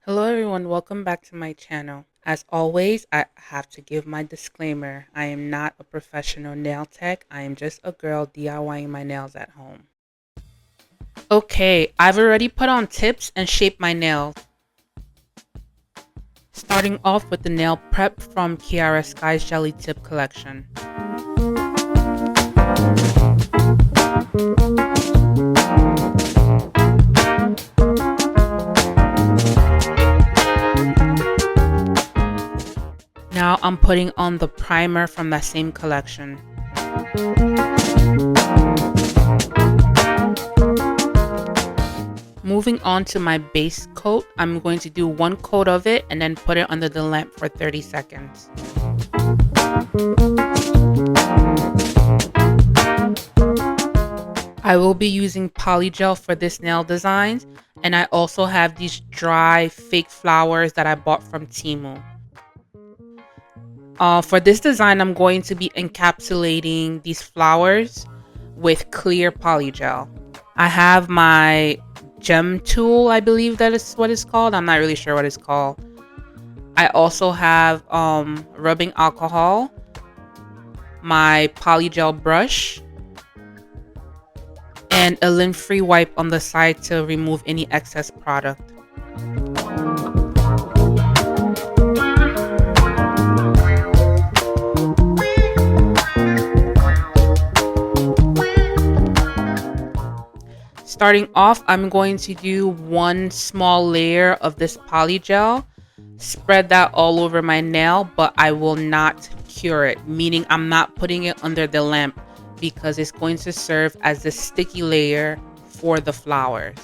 Hello everyone, welcome back to my channel. As always, I have to give my disclaimer. I am not a professional nail tech. I am just a girl DIYing my nails at home. Okay, I've already put on tips and shaped my nails. Starting off with the nail prep from Kiara Sky's Jelly Tip collection. Now I'm putting on the primer from that same collection. Moving on to my base coat, I'm going to do one coat of it and then put it under the lamp for 30 seconds. I will be using polygel for this nail design, and I also have these dry fake flowers that I bought from Temu. For this design, I'm going to be encapsulating these flowers with clear polygel. I have my gem tool, I believe that is what it's called. I'm not really sure what it's called. I also have rubbing alcohol, my polygel brush, and a lint-free wipe on the side to remove any excess product. Starting off, I'm going to do one small layer of this polygel, spread that all over my nail, but I will not cure it, meaning I'm not putting it under the lamp because it's going to serve as the sticky layer for the flowers.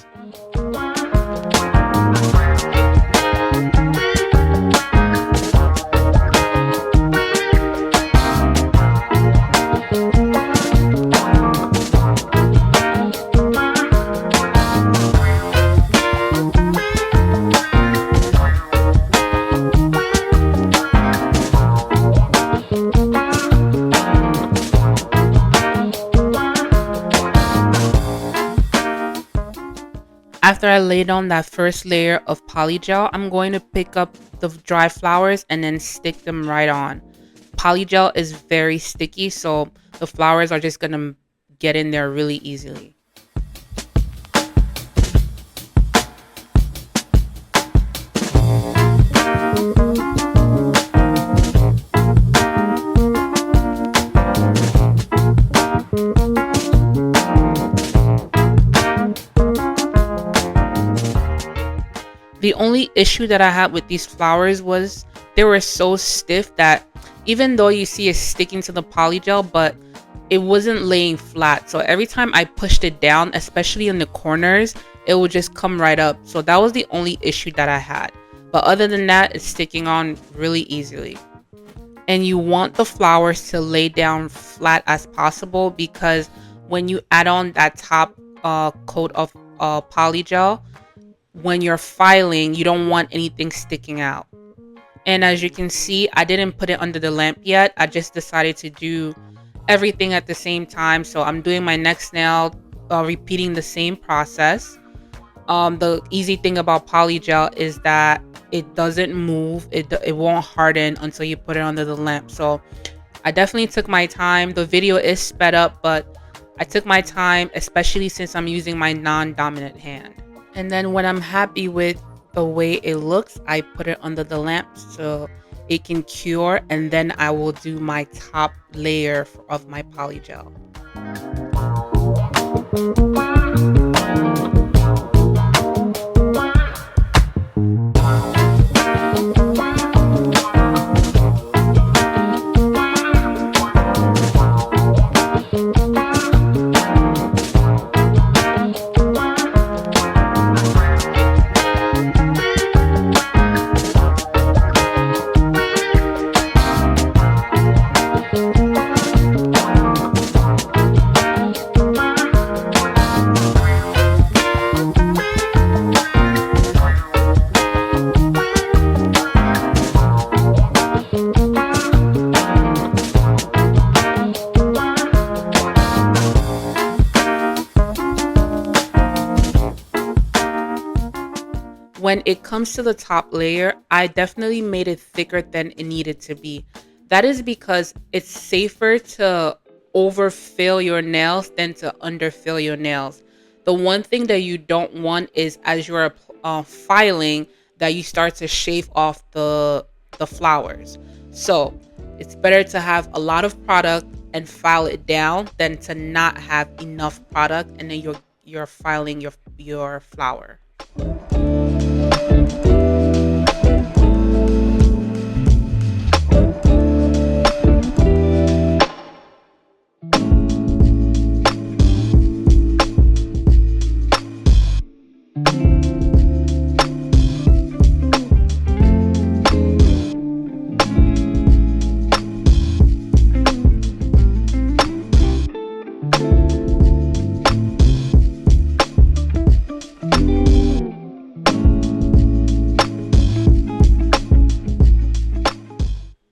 After I laid on that first layer of polygel, I'm going to pick up the dry flowers and then stick them right on. Polygel is very sticky, so the flowers are just going to get in there really easily. The only issue that I had with these flowers was they were so stiff that even though you see it sticking to the polygel, but it wasn't laying flat. So every time I pushed it down, especially in the corners, it would just come right up. So that was the only issue that I had. But other than that, it's sticking on really easily. And you want the flowers to lay down flat as possible because when you add on that top coat of polygel, when you're filing, you don't want anything sticking out. And as you can see, I didn't put it under the lamp yet. I just decided to do everything at the same time. So I'm doing my next nail, repeating the same process. The easy thing about polygel is that it doesn't move. It won't harden until you put it under the lamp. So I definitely took my time. The video is sped up, but I took my time, especially since I'm using my non-dominant hand. And then when I'm happy with the way it looks, I put it under the lamp so it can cure, and then I will do my top layer of my polygel. When it comes to the top layer, I definitely made it thicker than it needed to be. That is because it's safer to overfill your nails than to underfill your nails. The one thing that you don't want is as you're filing that you start to shave off the flowers. So it's better to have a lot of product and file it down than to not have enough product and then you're filing your flower.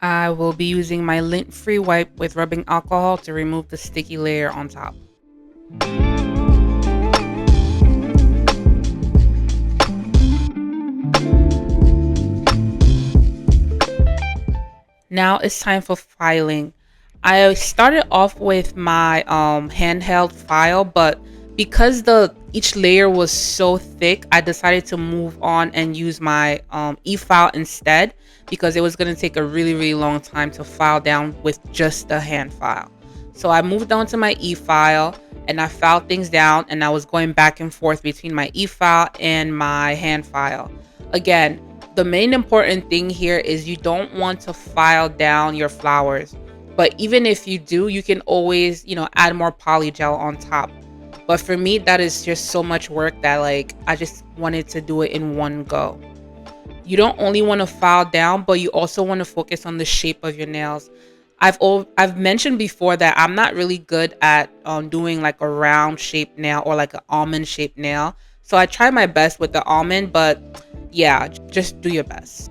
I will be using my lint-free wipe with rubbing alcohol to remove the sticky layer on top. Now it's time for filing. I started off with my handheld file, but because the each layer was so thick, I decided to move on and use my e-file instead because it was going to take a really long time to file down with just the hand file. So I moved on to my e-file and I filed things down and I was going back and forth between my e-file and my hand file. Again, the main important thing here is you don't want to file down your flowers. But even if you do, you can always, add more poly gel on top. But for me, that is just so much work that like I just wanted to do it in one go. You don't only want to file down, but you also want to focus on the shape of your nails. I've mentioned before that I'm not really good at doing like a round shaped nail or like an almond shaped nail. So I try my best with the almond, but yeah, just do your best.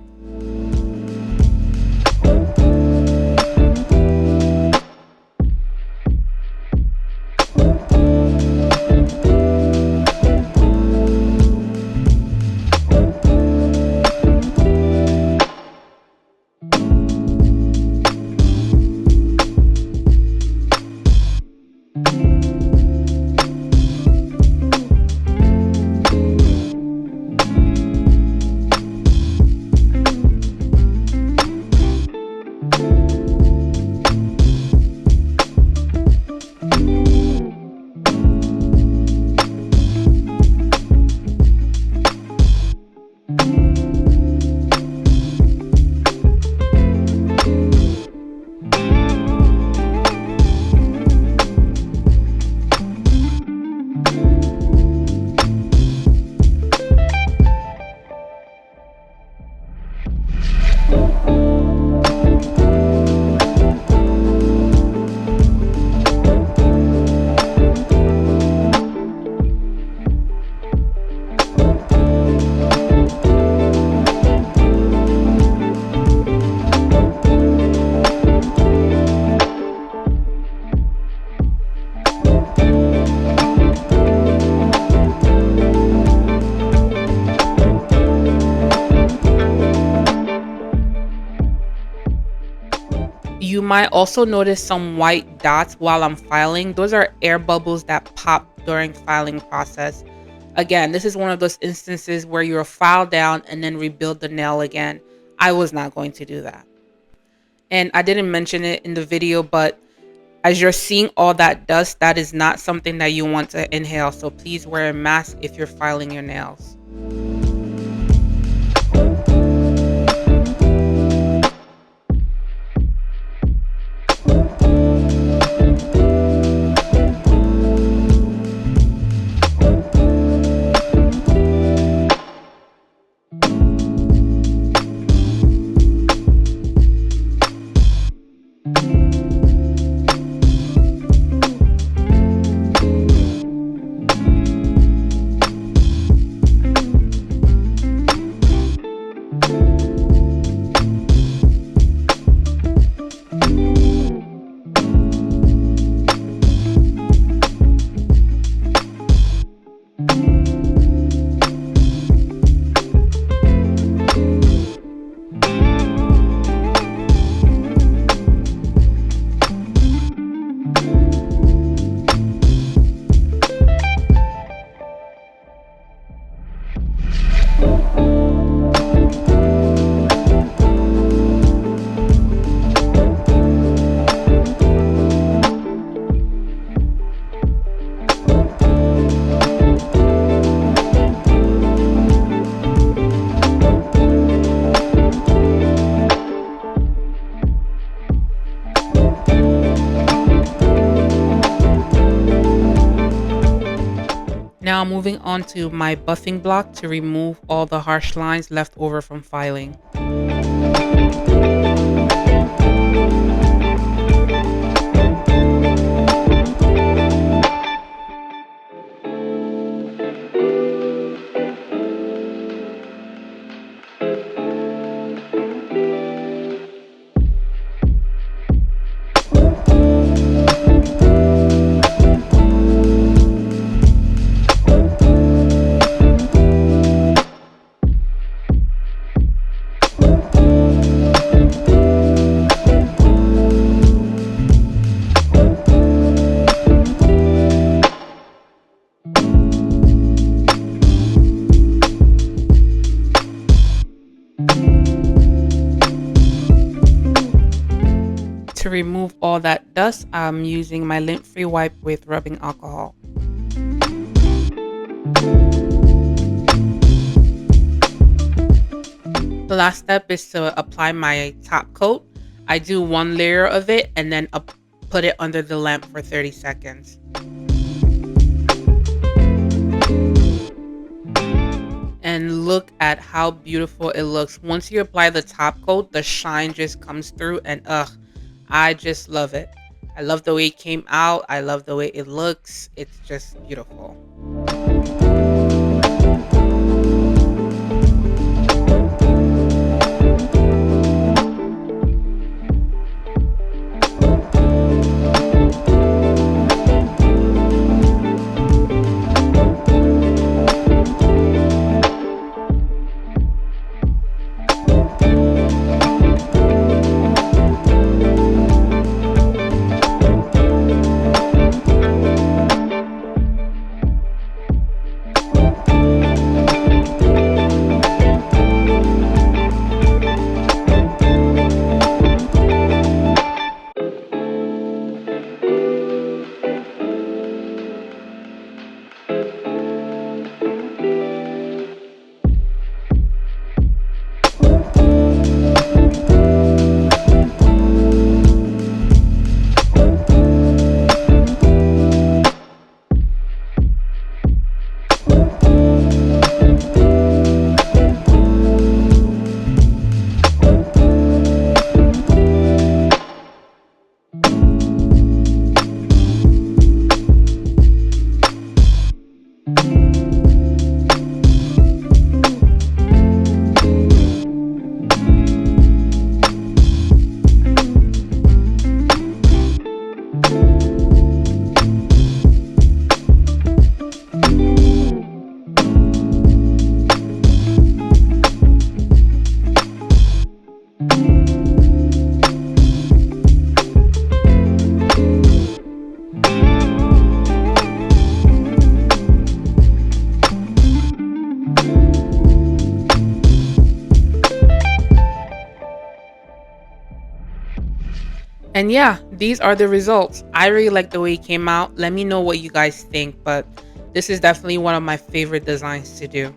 You might also notice some white dots while I'm filing. Those are air bubbles that pop during filing process. Again, this is one of those instances where you'll file down and then rebuild the nail again. I was not going to do that. And I didn't mention it in the video, but as you're seeing all that dust, that is not something that you want to inhale. So please wear a mask if you're filing your nails. moving on to my buffing block to remove all the harsh lines left over from filing. To remove all that dust, I'm using my lint-free wipe with rubbing alcohol. The last step is to apply my top coat. I do one layer of it and then put it under the lamp for 30 seconds. And look at how beautiful it looks. Once you apply the top coat, the shine just comes through and I just love it. I love the way it came out. I love the way it looks. It's just beautiful. And yeah, these are the results. I really like the way it came out. Let me know what you guys think, but this is definitely one of my favorite designs to do.